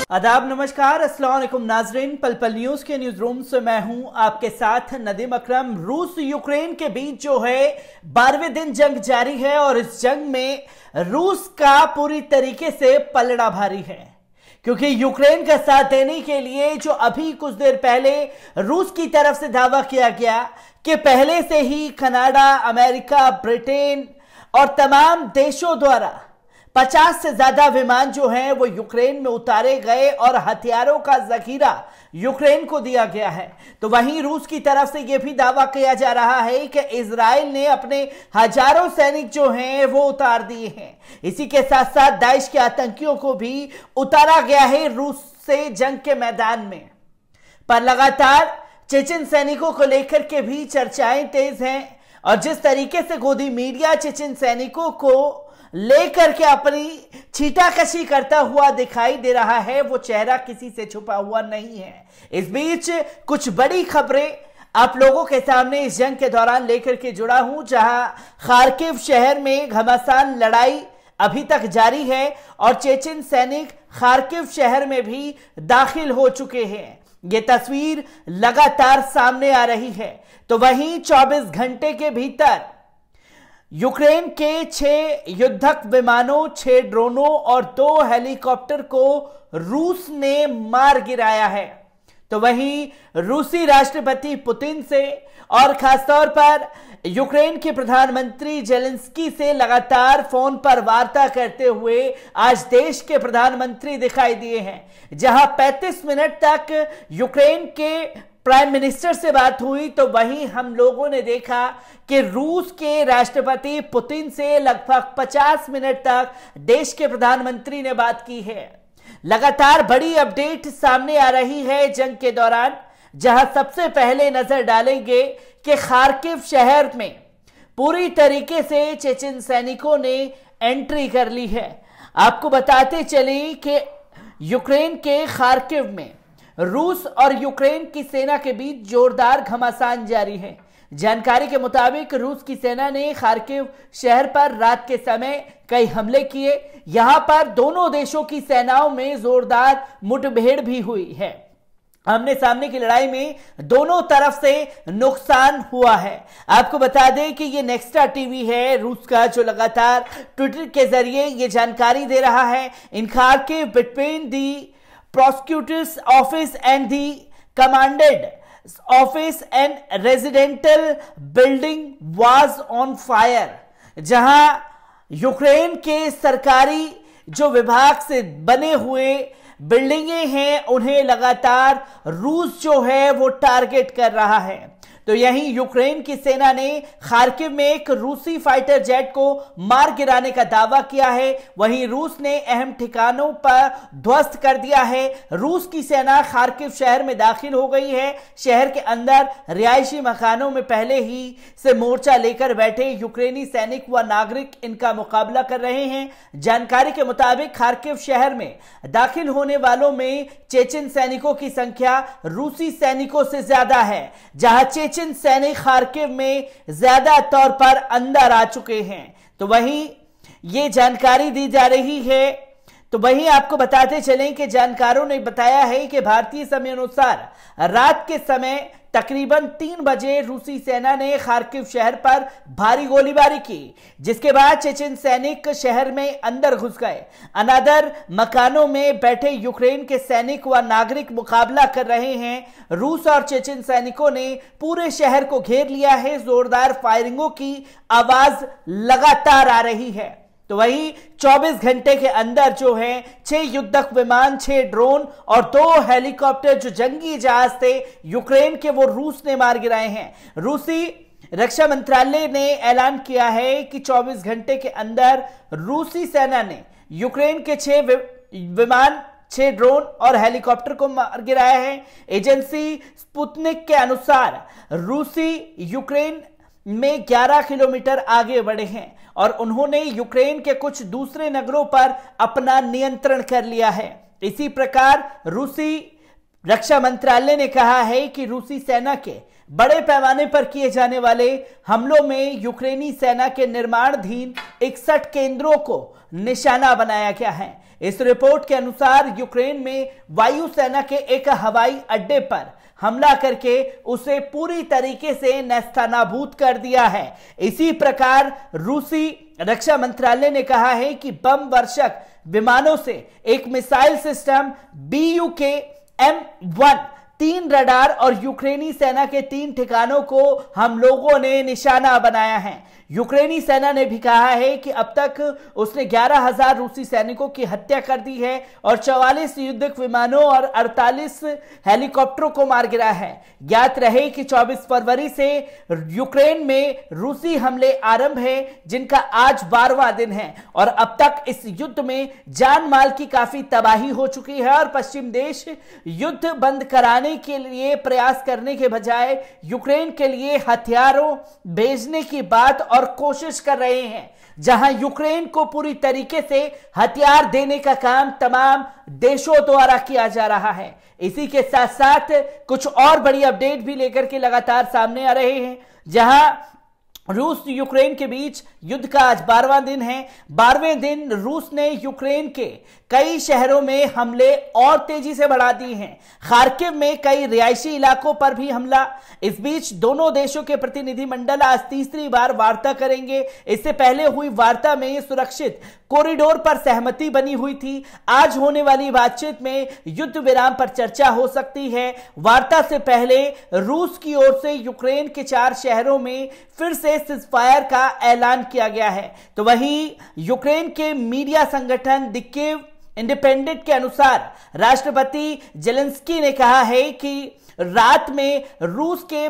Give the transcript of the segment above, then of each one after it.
आदाब, नमस्कार, अस्सलाम वालेकुम नाजरीन। पल पल न्यूज के न्यूज रूम से मैं हूं आपके साथ नदीम अकरम। रूस यूक्रेन के बीच जो है 12वें दिन जंग जारी है और इस जंग में रूस का पूरी तरीके से पलड़ा भारी है, क्योंकि यूक्रेन का साथ देने के लिए जो अभी कुछ देर पहले रूस की तरफ से दावा किया गया कि पहले से ही कनाडा, अमेरिका, ब्रिटेन और तमाम देशों द्वारा 50 से ज्यादा विमान जो हैं वो यूक्रेन में उतारे गए और हथियारों का जखीरा यूक्रेन को दिया गया है। तो वहीं रूस की तरफ से यह भी दावा किया जा रहा है कि इजराइल ने अपने हजारों सैनिक जो हैं वो उतार दिए हैं। इसी के साथ साथ दाइश के आतंकियों को भी उतारा गया है रूस से जंग के मैदान में। पर लगातार चेचन सैनिकों को लेकर के भी चर्चाएं तेज हैं और जिस तरीके से गोदी मीडिया चेचन सैनिकों को लेकर के अपनी छीटाकशी करता हुआ दिखाई दे रहा है, वो चेहरा किसी से छुपा हुआ नहीं है। इस बीच कुछ बड़ी खबरें आप लोगों के सामने इस जंग के दौरान लेकर के जुड़ा हूं, जहां खार्किव शहर में घमासान लड़ाई अभी तक जारी है और चेचन सैनिक खार्किव शहर में भी दाखिल हो चुके हैं। ये तस्वीर लगातार सामने आ रही है। तो वहीं 24 घंटे के भीतर यूक्रेन के 6 युद्धक विमानों, 6 ड्रोनों और 2 हेलीकॉप्टर को रूस ने मार गिराया है। तो वहीं रूसी राष्ट्रपति पुतिन से और खासतौर पर यूक्रेन के प्रधानमंत्री जेलेंस्की से लगातार फोन पर वार्ता करते हुए आज देश के प्रधानमंत्री दिखाई दिए हैं, जहां 35 मिनट तक यूक्रेन के प्राइम मिनिस्टर से बात हुई। तो वहीं हम लोगों ने देखा कि रूस के राष्ट्रपति पुतिन से लगभग 50 मिनट तक देश के प्रधानमंत्री ने बात की है। लगातार बड़ी अपडेट सामने आ रही है जंग के दौरान, जहां सबसे पहले नजर डालेंगे कि खार्किव शहर में पूरी तरीके से चेचन सैनिकों ने एंट्री कर ली है। आपको बताते चले कि यूक्रेन के खार्किव में रूस और यूक्रेन की सेना के बीच जोरदार घमासान जारी है। जानकारी के मुताबिक रूस की सेना ने खार्किव शहर पर रात के समय कई हमले किए। यहां पर दोनों देशों की सेनाओं में जोरदार मुठभेड़ भी हुई है। आमने सामने की लड़ाई में दोनों तरफ से नुकसान हुआ है। आपको बता दें कि ये नेक्स्टा टीवी है रूस का, जो लगातार ट्विटर के जरिए ये जानकारी दे रहा है। इन Kharkiv between the Prosecutor's office and the commanded office and residential building was on fire। जहां यूक्रेन के सरकारी जो विभाग से बने हुए बिल्डिंगें हैं उन्हें लगातार रूस जो है वो टारगेट कर रहा है। तो यहीं यूक्रेन की सेना ने खार्किव में एक रूसी फाइटर जेट को मार गिराने का दावा किया है। वहीं रूस ने अहम ठिकानों पर ध्वस्त कर दिया है। रूस की सेना खार्किव शहर में दाखिल हो गई है। शहर के अंदर रिहायशी मकानों में पहले ही से मोर्चा लेकर बैठे यूक्रेनी सैनिक व नागरिक इनका मुकाबला कर रहे हैं। जानकारी के मुताबिक खार्किव शहर में दाखिल होने वालों में चेचन सैनिकों की संख्या रूसी सैनिकों से ज्यादा है, जहां चेचन सैनिक खार्किव में ज्यादा तौर पर अंदर आ चुके हैं। तो वहीं ये जानकारी दी जा रही है। तो वहीं आपको बताते चलें कि जानकारों ने बताया है कि भारतीय समय अनुसार रात के समय तकरीबन 3 बजे रूसी सेना ने खार्किव शहर पर भारी गोलीबारी की, जिसके बाद चेचन सैनिक शहर में अंदर घुस गए। अनादर मकानों में बैठे यूक्रेन के सैनिक व नागरिक मुकाबला कर रहे हैं। रूस और चेचन सैनिकों ने पूरे शहर को घेर लिया है। जोरदार फायरिंगों की आवाज लगातार आ रही है। तो वही 24 घंटे के अंदर जो है 6 युद्धक विमान, 6 ड्रोन और 2 हेलीकॉप्टर जो जंगी जहाज थे यूक्रेन के, वो रूस ने मार गिराए हैं। रूसी रक्षा मंत्रालय ने ऐलान किया है कि 24 घंटे के अंदर रूसी सेना ने यूक्रेन के 6 विमान, 6 ड्रोन और हेलीकॉप्टर को मार गिराया है। एजेंसी स्पुतनिक के अनुसार रूसी यूक्रेन में 11 किलोमीटर आगे बढ़े हैं और उन्होंने यूक्रेन के कुछ दूसरे नगरों पर अपना नियंत्रण कर लिया है। इसी प्रकार रूसी रक्षा मंत्रालय ने कहा है कि रूसी सेना के बड़े पैमाने पर किए जाने वाले हमलों में यूक्रेनी सेना के निर्माणाधीन 61 केंद्रों को निशाना बनाया गया है। इस रिपोर्ट के अनुसार यूक्रेन में वायुसेना के एक हवाई अड्डे पर हमला करके उसे पूरी तरीके से नेस्तनाबूद कर दिया है। इसी प्रकार रूसी रक्षा मंत्रालय ने कहा है कि बम वर्षक विमानों से एक मिसाइल सिस्टम BUK-M1 3 रडार और यूक्रेनी सेना के 3 ठिकानों को हम लोगों ने निशाना बनाया है। यूक्रेनी सेना ने भी कहा है कि अब तक उसने 11,000 रूसी सैनिकों की हत्या कर दी है और 44 युद्धक विमानों और 48 हेलीकॉप्टरों को मार गिरा है। ज्ञात रहे कि 24 फरवरी से यूक्रेन में रूसी हमले आरंभ हैं, जिनका आज 12वां दिन है और अब तक इस युद्ध में जान माल की काफी तबाही हो चुकी है और पश्चिम देश युद्ध बंद कराने के लिए प्रयास करने के बजाय यूक्रेन के लिए हथियारों भेजने की बात और कोशिश कर रहे हैं, जहां यूक्रेन को पूरी तरीके से हथियार देने का काम तमाम देशों द्वारा किया जा रहा है। इसी के साथ साथ कुछ और बड़ी अपडेट भी लेकर के लगातार सामने आ रहे हैं, जहां रूस यूक्रेन के बीच युद्ध का आज 12वां दिन है। 12वें दिन रूस ने यूक्रेन के कई शहरों में हमले और तेजी से बढ़ा दिए हैं। खार्किव में कई रिहायशी इलाकों पर भी हमला। इस बीच दोनों देशों के प्रतिनिधिमंडल आज तीसरी बार वार्ता करेंगे। इससे पहले हुई वार्ता में सुरक्षित कॉरिडोर पर सहमति बनी हुई थी। आज होने वाली बातचीत में युद्ध विराम पर चर्चा हो सकती है। वार्ता से पहले रूस की ओर से यूक्रेन के 4 शहरों में फिर से सीज़फायर का ऐलान किया गया है। तो वहीं यूक्रेन के मीडिया संगठन द कीव इंडिपेंडेंट के अनुसार राष्ट्रपति जेलेंस्की ने कहा है कि रात में रूस के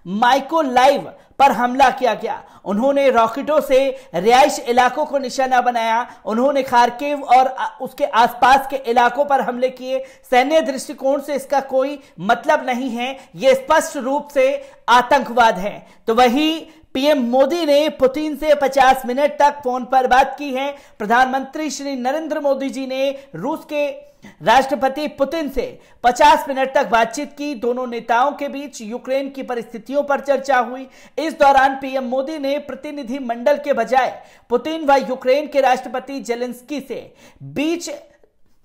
माइकोलाइव पर हमला किया गया। उन्होंने रॉकेटों से रिहायश इलाकों को निशाना बनाया। उन्होंने खार्किव और उसके आसपास के इलाकों पर हमले किए। सैन्य दृष्टिकोण से इसका कोई मतलब नहीं है, यह स्पष्ट रूप से आतंकवाद है। तो वहीं पीएम मोदी ने पुतिन से 50 मिनट तक फोन पर बात की है। प्रधानमंत्री श्री नरेंद्र मोदी जी ने रूस के राष्ट्रपति पुतिन से 50 मिनट तक बातचीत की। दोनों नेताओं के बीच यूक्रेन की परिस्थितियों पर चर्चा हुई। इस दौरान पीएम मोदी ने प्रतिनिधि मंडल के बजाय पुतिन व यूक्रेन के राष्ट्रपति जेलेंस्की से बीच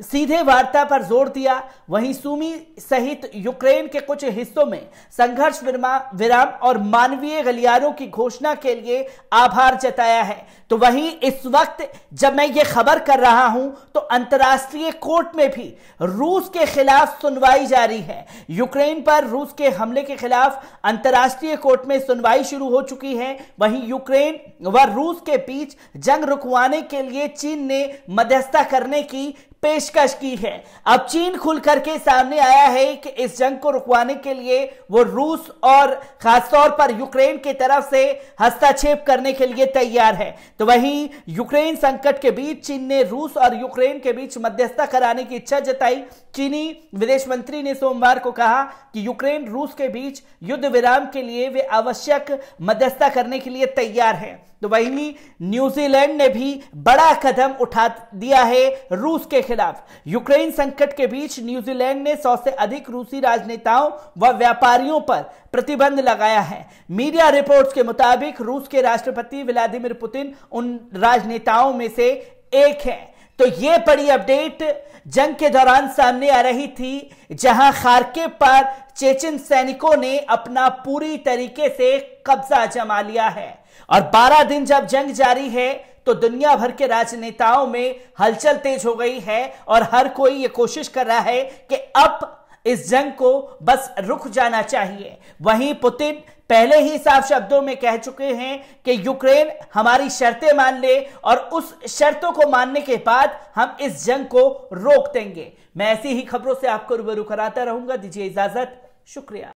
सीधे वार्ता पर जोर दिया। वहीं सुमी सहित यूक्रेन के कुछ हिस्सों में संघर्ष विराम और मानवीय गलियारों की घोषणा के लिए आभार जताया है। तो वहीं इस वक्त जब मैं ये खबर कर रहा हूं तो अंतर्राष्ट्रीय कोर्ट में भी रूस के खिलाफ सुनवाई जारी है। यूक्रेन पर रूस के हमले के खिलाफ अंतर्राष्ट्रीय कोर्ट में सुनवाई शुरू हो चुकी है। वहीं यूक्रेन व रूस के बीच जंग रुकवाने के लिए चीन ने मध्यस्थता करने की पेशकश की है। अब चीन खुल करके सामने आया है कि इस जंग को रुकवाने के लिए वो रूस और खासतौर पर यूक्रेन की तरफ से हस्तक्षेप करने के लिए तैयार है। तो वहीं यूक्रेन संकट के बीच चीन ने रूस और यूक्रेन के बीच मध्यस्थता कराने की इच्छा जताई। चीनी विदेश मंत्री ने सोमवार को कहा कि यूक्रेन रूस के बीच युद्ध विराम के लिए वे आवश्यक मध्यस्थता करने के लिए तैयार है। तो वहीं न्यूजीलैंड ने भी बड़ा कदम उठा दिया है रूस के खिलाफ। यूक्रेन संकट के बीच न्यूजीलैंड ने 100 से अधिक रूसी राजनेताओं व व्यापारियों पर प्रतिबंध लगाया है। मीडिया रिपोर्ट्स के मुताबिक रूस के राष्ट्रपति व्लादिमीर पुतिन उन राजनेताओं में से एक है। तो ये बड़ी अपडेट जंग के दौरान सामने आ रही थी, जहां खार्किव पर चेचन सैनिकों ने अपना पूरी तरीके से कब्जा जमा लिया है। और 12 दिन जब जंग जारी है तो दुनिया भर के राजनेताओं में हलचल तेज हो गई है और हर कोई ये कोशिश कर रहा है कि अब इस जंग को बस रुक जाना चाहिए। वहीं पुतिन पहले ही साफ शब्दों में कह चुके हैं कि यूक्रेन हमारी शर्तें मान ले और उस शर्तों को मानने के बाद हम इस जंग को रोक देंगे। मैं ऐसी ही खबरों से आपको रूबरू कराता रहूंगा। दीजिए इजाजत, शुक्रिया।